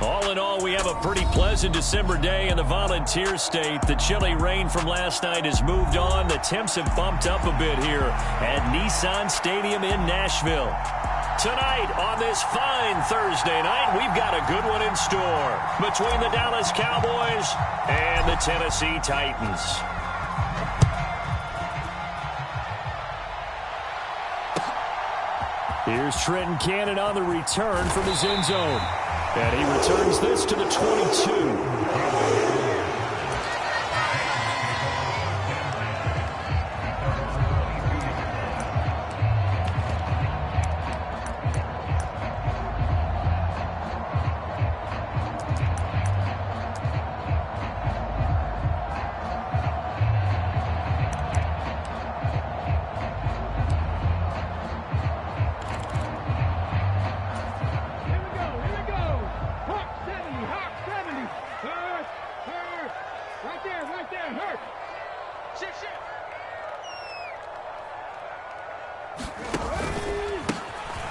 All in all, we have a pretty pleasant December day in the Volunteer State. The chilly rain from last night has moved on. The temps have bumped up a bit here at Nissan Stadium in Nashville. Tonight, on this fine Thursday night, we've got a good one in store between the Dallas Cowboys and the Tennessee Titans. Here's Trenton Cannon on the return from his end zone. And he returns this to the 22.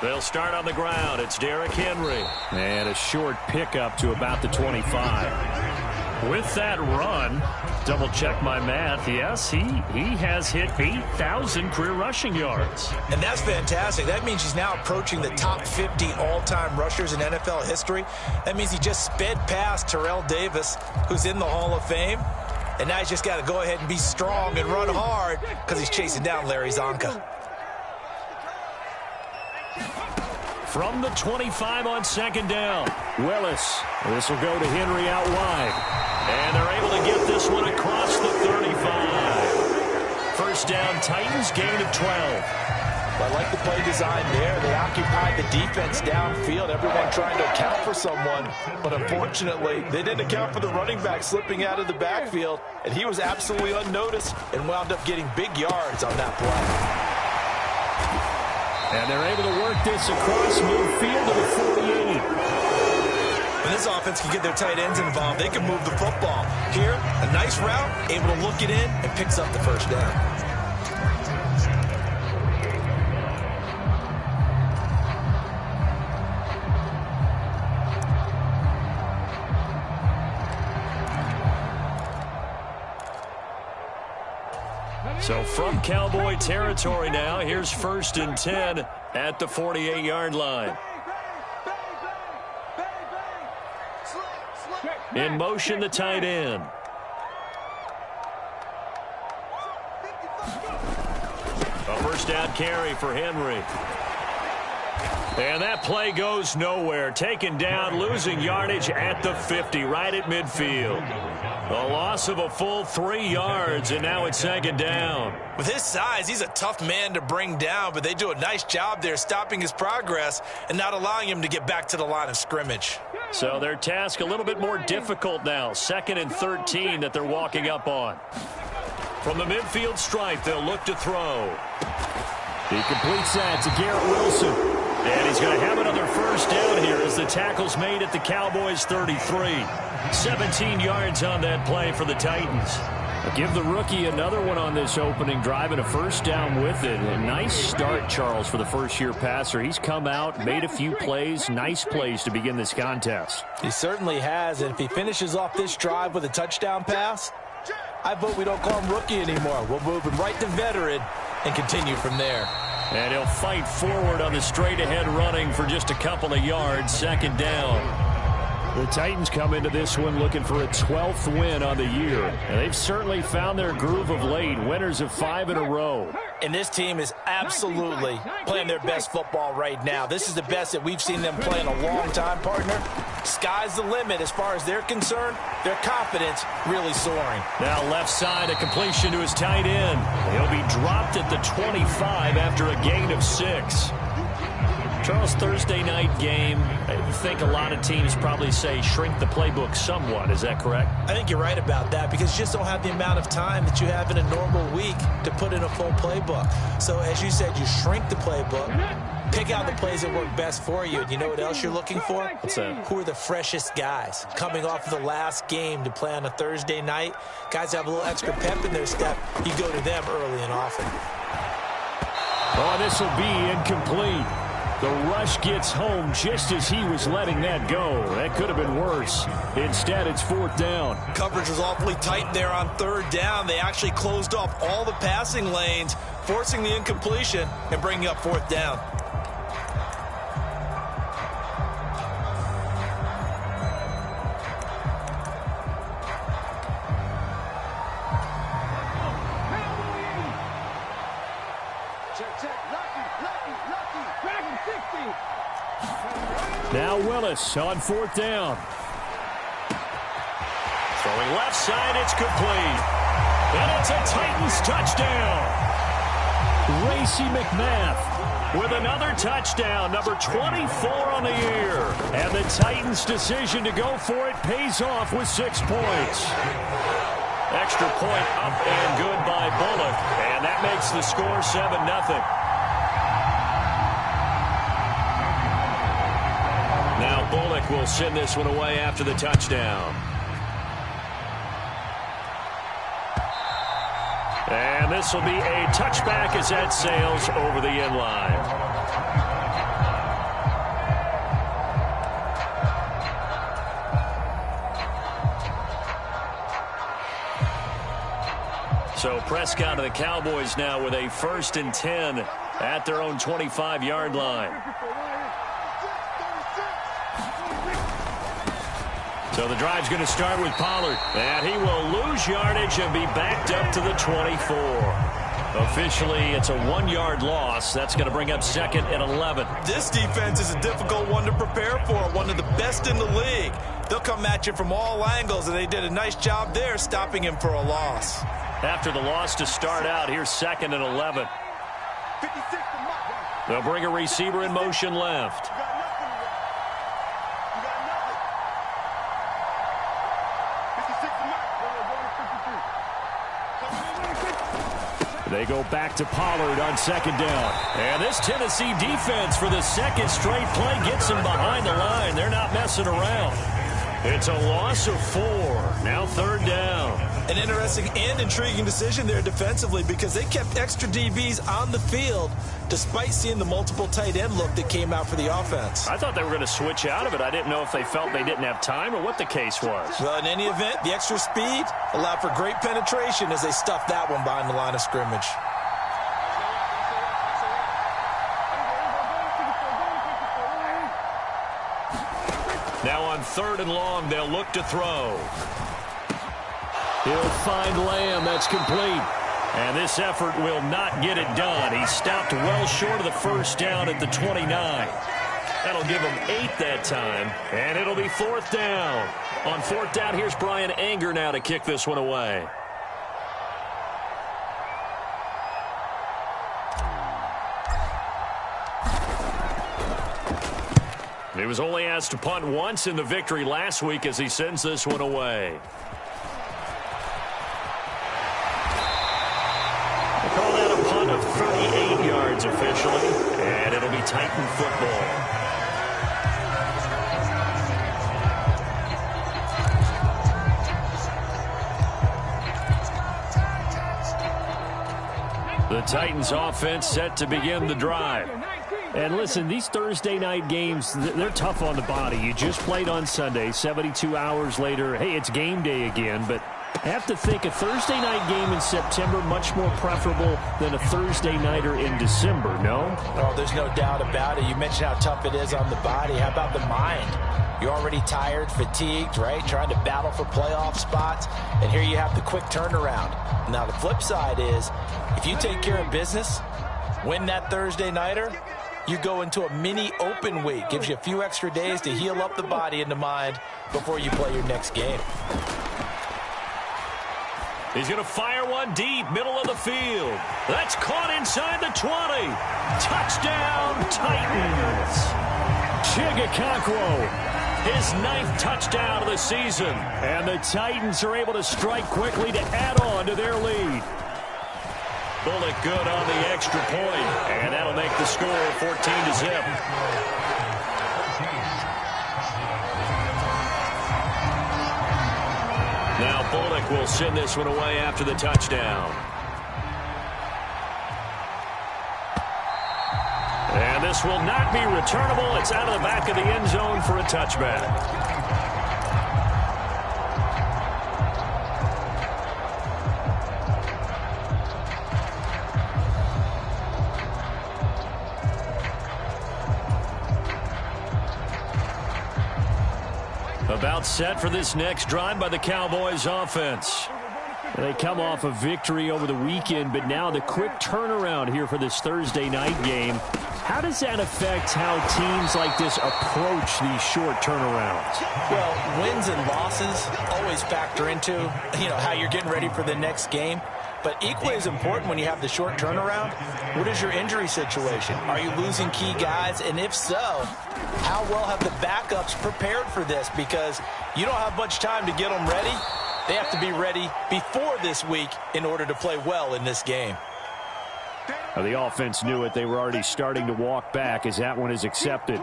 They'll start on the ground. It's Derrick Henry. And a short pickup to about the 25. With that run, double check my math. Yes, he has hit 8,000 career rushing yards. And that's fantastic. That means he's now approaching the top 50 all-time rushers in NFL history. That means he just sped past Terrell Davis, who's in the Hall of Fame. And now he's just got to go ahead and be strong and run hard because he's chasing down Larry Zonka. From the 25 on second down, Willis. This will go to Henry out wide. And they're able to get this one across the 35. First down, Titans, gain of 12. I like the play design there. They occupied the defense downfield, everyone trying to account for someone. But unfortunately, they didn't account for the running back slipping out of the backfield. And he was absolutely unnoticed and wound up getting big yards on that play. And they're able to work this across midfield to the 48. When this offense can get their tight ends involved, they can move the football. Here, a nice route, able to look it in, and picks up the first down. So from Cowboy territory now, here's 1st and 10 at the 48-yard line. In motion, the tight end. A first down carry for Henry. And that play goes nowhere. Taken down, losing yardage at the 50, right at midfield. A loss of a full 3 yards, and now it's second down. With his size, he's a tough man to bring down, but they do a nice job there stopping his progress and not allowing him to get back to the line of scrimmage. So their task a little bit more difficult now. 2nd and 13 that they're walking up on. From the midfield stripe, they'll look to throw. He completes that to Garrett Wilson. And he's going to have another first down here as the tackle's made at the Cowboys 33. 17 yards on that play for the Titans. Give the rookie another one on this opening drive and a first down with it. A nice start, Charles, for the first-year passer. He's come out, made a few plays, nice plays to begin this contest. He certainly has, and if he finishes off this drive with a touchdown pass, I vote we don't call him rookie anymore. We'll move him right to veteran and continue from there. And he'll fight forward on the straight-ahead running for just a couple of yards, second down. The Titans come into this one looking for a 12th win on the year. And they've certainly found their groove of late, winners of 5 in a row. And this team is absolutely playing their best football right now. This is the best that we've seen them play in a long time, partner. Sky's the limit as far as they're concerned. Their confidence really soaring. Now left side, a completion to his tight end. He'll be dropped at the 25 after a gain of 6. Charles, Thursday night game, I think a lot of teams probably say shrink the playbook somewhat. Is that correct? I think you're right about that because you just don't have the amount of time that you have in a normal week to put in a full playbook. So as you said, you shrink the playbook, pick out the plays that work best for you. And you know what else you're looking for? What's that? Who are the freshest guys coming off of the last game to play on a Thursday night? Guys have a little extra pep in their step. You go to them early and often. Oh, this will be incomplete. The rush gets home just as he was letting that go. That could have been worse. Instead, it's 4th down. Coverage was awfully tight there on 3rd down. They actually closed off all the passing lanes, forcing the incompletion and bringing up 4th down. Now Willis on 4th down. Throwing left side, it's complete. And it's a Titans touchdown. Racy McMath with another touchdown, number 24 on the year. And the Titans' decision to go for it pays off with 6 points. Extra point up and good by Bullock. And that makes the score 7-0. Now Bullock will send this one away after the touchdown. And this will be a touchback as that sails over the end line. So Prescott of the Cowboys now with a 1st and 10 at their own 25-yard line. So the drive's going to start with Pollard. And he will lose yardage and be backed up to the 24. Officially, it's a 1-yard loss. That's going to bring up 2nd and 11. This defense is a difficult one to prepare for, one of the best in the league. They'll come at you from all angles, and they did a nice job there stopping him for a loss. After the loss to start out, here's 2nd and 11. They'll bring a receiver in motion left. They go back to Pollard on 2nd down. And this Tennessee defense for the 2nd straight play gets them behind the line. They're not messing around. It's a loss of 4. Now 3rd down. An interesting and intriguing decision there defensively because they kept extra DBs on the field despite seeing the multiple tight end look that came out for the offense. I thought they were going to switch out of it. I didn't know if they felt they didn't have time or what the case was. Well, in any event, the extra speed allowed for great penetration as they stuffed that one behind the line of scrimmage. Now on 3rd and long, they'll look to throw. He'll find Lamb. That's complete. And this effort will not get it done. He stopped well short of the 1st down at the 29. That'll give him 8 that time. And it'll be 4th down. On 4th down, here's Brian Anger now to kick this one away. He was only asked to punt once in the victory last week as he sends this one away. They call that a punt of 38 yards officially, and it'll be Titan football. The Titans offense set to begin the drive. And listen, these Thursday night games, they're tough on the body. You just played on Sunday, 72 hours later. Hey, it's game day again, but I have to think a Thursday night game in September much more preferable than a Thursday nighter in December, no? Oh, there's no doubt about it. You mentioned how tough it is on the body. How about the mind? You're already tired, fatigued, right? Trying to battle for playoff spots. And here you have the quick turnaround. Now, the flip side is, if you take care of business, win that Thursday nighter, you go into a mini open week. Gives you a few extra days to heal up the body and the mind before you play your next game. He's going to fire one deep, middle of the field. That's caught inside the 20. Touchdown, Titans. Chigakonkwo, his 9th touchdown of the season. And the Titans are able to strike quickly to add on to their lead. Bullock good on the extra point, and that'll make the score 14-0. Now Bullock will send this one away after the touchdown. And This will not be returnable. It's out of the back of the end zone for a touchback. About set for this next drive by the Cowboys offense. They come off a victory over the weekend, but now the quick turnaround here for this Thursday night game. How does that affect how teams like this approach these short turnarounds? Well, wins and losses always factor into, how you're getting ready for the next game. But equally as important when you have the short turnaround, what is your injury situation? Are you losing key guys? And if so, how well have the backups prepared for this? Because you don't have much time to get them ready. They have to be ready before this week in order to play well in this game. Well, the offense knew it. They were already starting to walk back as that one is accepted.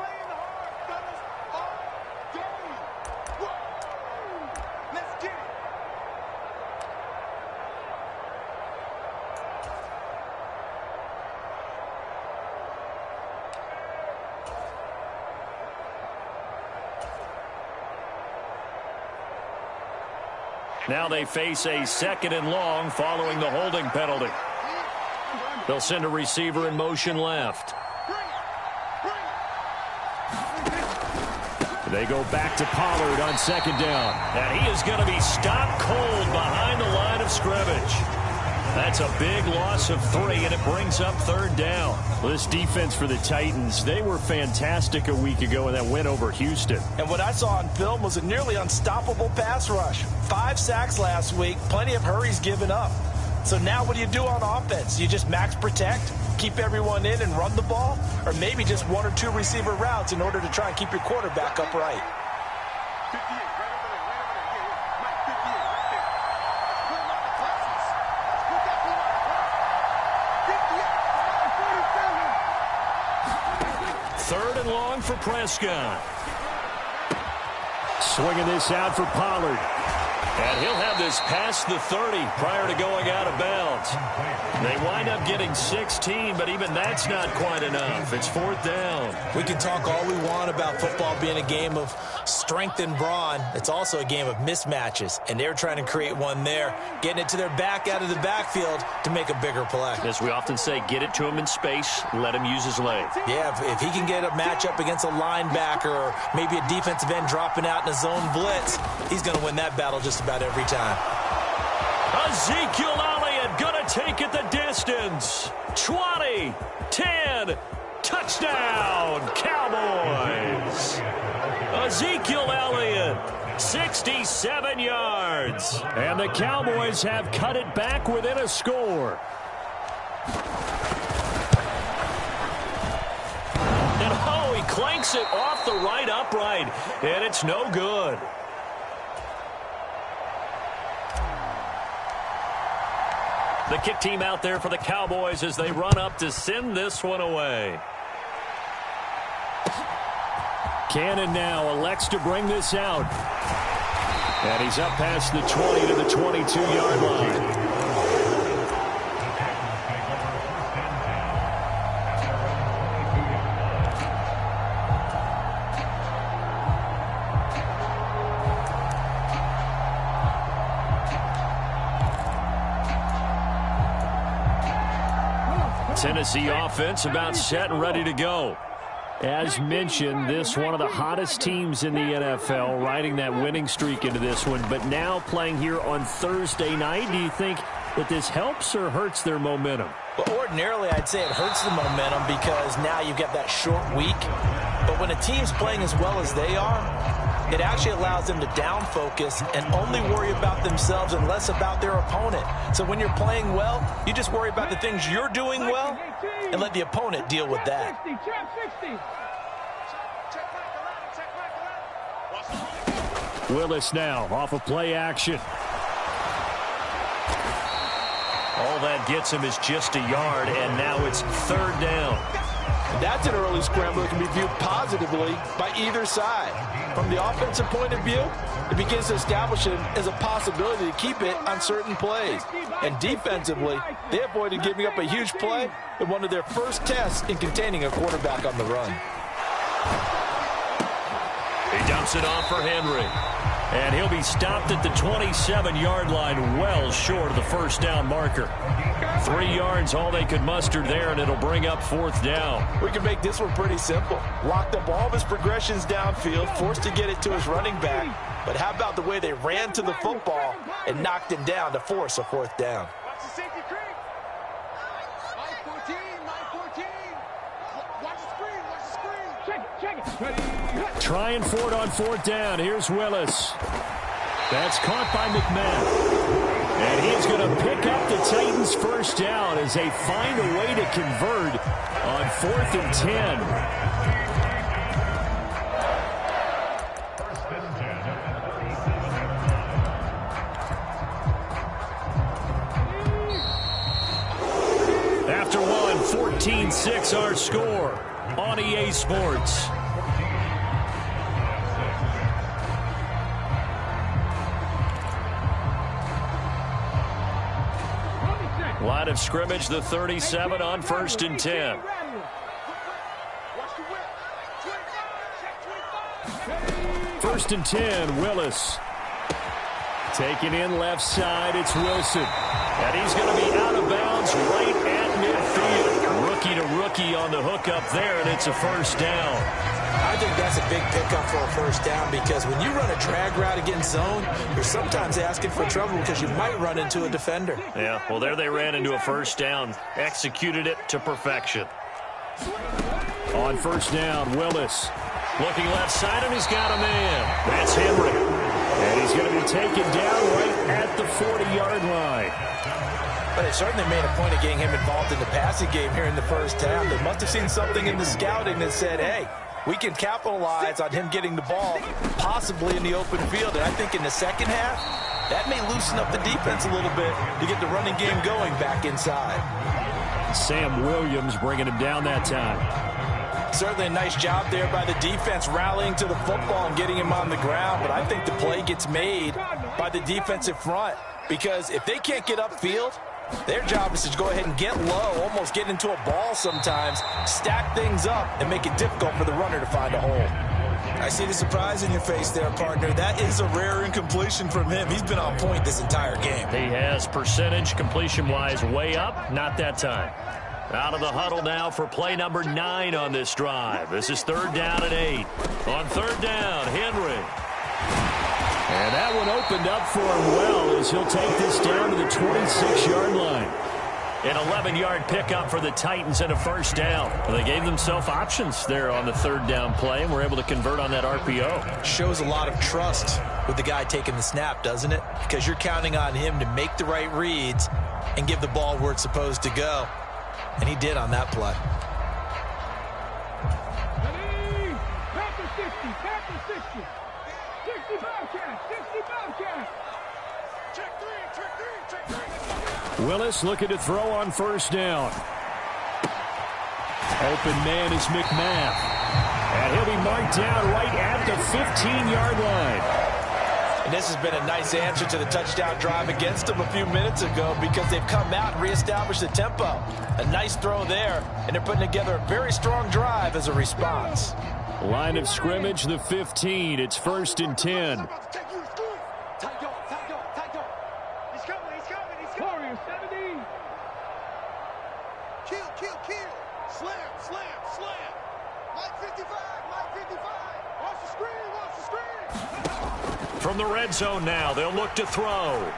Now they face a 2nd and long following the holding penalty. They'll send a receiver in motion left. They go back to Pollard on 2nd down. And he is going to be stopped cold behind the line of scrimmage. That's a big loss of 3, and it brings up 3rd down. Well, this defense for the Titans, they were fantastic a week ago in that win over Houston. And what I saw on film was a nearly unstoppable pass rush. 5 sacks last week, plenty of hurries given up. So now what do you do on offense? You just max protect, keep everyone in and run the ball? Or maybe just 1 or 2 receiver routes in order to try and keep your quarterback upright? For Prescott. Swinging this out for Pollard. And he'll have this past the 30 prior to going out of bounds. They wind up getting 16, but even that's not quite enough. It's 4th down. We can talk all we want about football being a game of strength and brawn. It's also a game of mismatches, and they're trying to create one there, getting it to their back out of the backfield to make a bigger play. As we often say, get it to him in space, let him use his leg. Yeah, if he can get a matchup against a linebacker or maybe a defensive end dropping out in a zone blitz, he's going to win that battle just about every time. Ezekiel Elliott going to take it the distance. 20, 10, touchdown, Cowboys. Ezekiel Elliott, 67 yards. And the Cowboys have cut it back within a score. And he clanks it off the right upright, and it's no good. The kick team out there for the Cowboys as they run up to send this one away. Cannon now elects to bring this out. And he's up past the 20 to the 22-yard line. Tennessee offense about set and ready to go. As mentioned, this one of the hottest teams in the NFL, riding that winning streak into this one, but now playing here on Thursday night. Do you think that this helps or hurts their momentum? Well, ordinarily, I'd say it hurts the momentum because now you've got that short week. But when a team's playing as well as they are, it actually allows them to down focus and only worry about themselves and less about their opponent. So when you're playing well, you just worry about the things you're doing well and let the opponent deal with that. Willis now off of play action. All that gets him is just a yard, and now it's 3rd down. That's an early scramble that can be viewed positively by either side. From the offensive point of view, it begins to establish him as a possibility to keep it on certain plays. And defensively, they avoided giving up a huge play in one of their first tests in containing a quarterback on the run. He dumps it off for Henry. And he'll be stopped at the 27-yard line, well short of the first down marker. 3 yards, all they could muster there, and it'll bring up 4th down. We can make this one pretty simple. Locked up all of his progressions downfield, forced to get it to his running back. But how about the way they ran to the football and knocked him down to force a 4th down? Trying for it on 4th down. Here's Willis. That's caught by McMahon. And he's going to pick up the Titans' first down as they find a way to convert on 4th and 10. After one, 14-6 our score on EA Sports. Line of scrimmage, the 37 on 1st and 10. First and 10, Willis. Taken in left side, it's Wilson. And he's going to be out of bounds right at midfield. Rookie to rookie on the hook up there, and it's a first down. I think that's a big pickup for a first down because when you run a drag route against zone, you're sometimes asking for trouble because you might run into a defender. Yeah, well, there they ran into a first down. Executed it to perfection. On first down, Willis. Looking left side, and he's got a man. That's Henry. And he's going to be taken down right at the 40-yard line. But it certainly made a point of getting him involved in the passing game here in the first half. They must have seen something in the scouting that said, hey, we can capitalize on him getting the ball possibly in the open field. And I think in the second half, that may loosen up the defense a little bit to get the running game going back inside. Sam Williams bringing him down that time. Certainly a nice job there by the defense rallying to the football and getting him on the ground. But I think the play gets made by the defensive front because if they can't get upfield, their job is to go ahead and get low, almost get into a ball sometimes, stack things up, and make it difficult for the runner to find a hole. I see the surprise in your face there, partner. That is a rare incompletion from him. He's been on point this entire game. He has percentage completion-wise way up. Not that time. Out of the huddle now for play number 9 on this drive. This is 3rd down and 8. On 3rd down, Henry. And that one opened up for him well as he'll take this down to the 26-yard line. An 11-yard pickup for the Titans and a first down. Well, they gave themselves options there on the 3rd down play and were able to convert on that RPO. Shows a lot of trust with the guy taking the snap, doesn't it? Because you're counting on him to make the right reads and give the ball where it's supposed to go. And he did on that play. Willis looking to throw on first down. Open man is McMahon. And he'll be marked down right at the 15-yard line. And this has been a nice answer to the touchdown drive against them a few minutes ago because they've come out and reestablished the tempo. A nice throw there, and they're putting together a very strong drive as a response. Line of scrimmage, the 15. It's 1st and 10. From the red zone now, they'll look to throw.